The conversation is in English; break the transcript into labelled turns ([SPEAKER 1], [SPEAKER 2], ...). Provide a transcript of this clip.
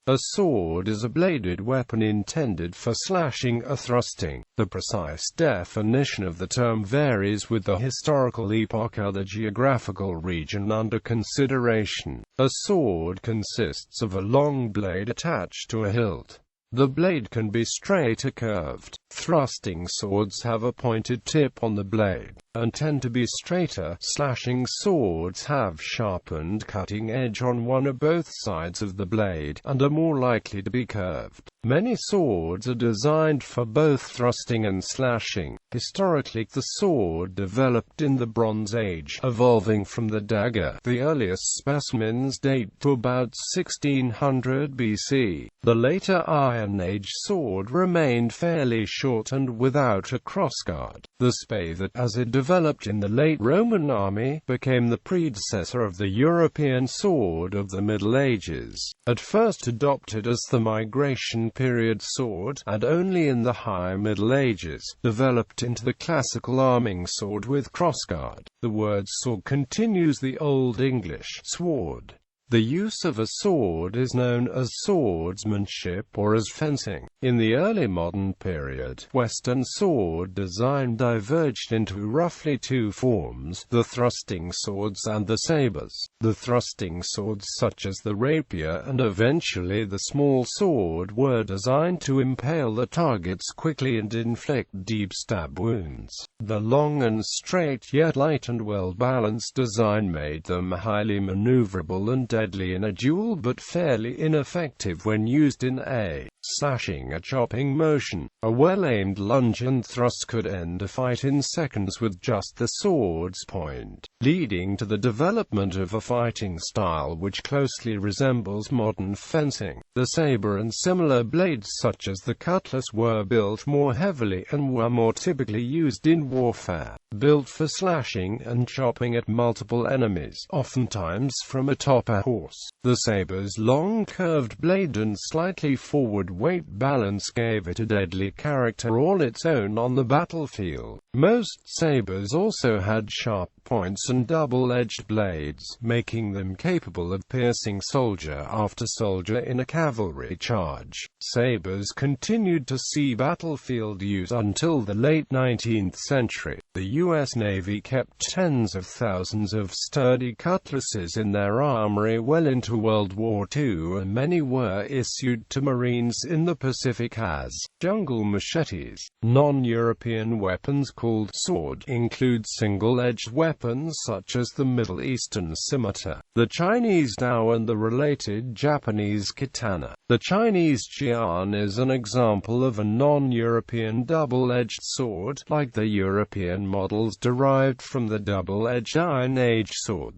[SPEAKER 1] A sword is a bladed weapon intended for slashing or thrusting. The precise definition of the term varies with the historical epoch or the geographical region under consideration. A sword consists of a long blade attached to a hilt. The blade can be straight or curved. Thrusting swords have a pointed tip on the blade, and tend to be straighter. Slashing swords have sharpened cutting edge on one or both sides of the blade, and are more likely to be curved. Many swords are designed for both thrusting and slashing. Historically, the sword developed in the Bronze Age, evolving from the dagger. The earliest specimens date to about 1600 BC. The later Iron Age sword remained fairly short and without a crossguard. The spade, as it developed in the late Roman army, became the predecessor of the European sword of the Middle Ages. At first adopted as the migration period sword, and only in the High Middle Ages, developed into the classical arming sword with crossguard. The word sword continues the Old English sword. The use of a sword is known as swordsmanship or as fencing. In the early modern period, Western sword design diverged into roughly two forms: the thrusting swords and the sabers. The thrusting swords, such as the rapier and eventually the small sword, were designed to impale the targets quickly and inflict deep stab wounds. The long and straight yet light and well-balanced design made them highly maneuverable and deadly in a duel, but fairly ineffective when used in a slashing or chopping motion. A well-aimed lunge and thrust could end a fight in seconds with just the sword's point, leading to the development of a fighting style which closely resembles modern fencing. The saber and similar blades such as the cutlass were built more heavily and were more typically used in warfare, built for slashing and chopping at multiple enemies, oftentimes from atop a horse. The saber's long curved blade and slightly forward weight balance gave it a deadly character all its own on the battlefield. Most sabers also had sharp points and double-edged blades, making them capable of piercing soldier after soldier in a cavalry charge. Sabers continued to see battlefield use until the late 19th century. The U.S. Navy kept tens of thousands of sturdy cutlasses in their armory well into World War II, and many were issued to Marines in the Pacific as jungle machetes. Non-European weapons called sword include single-edged weapons such as the Middle Eastern scimitar, the Chinese dao and the related Japanese katana. The Chinese jian is an example of a non-European double-edged sword, like the European models derived from the double-edged Iron Age sword.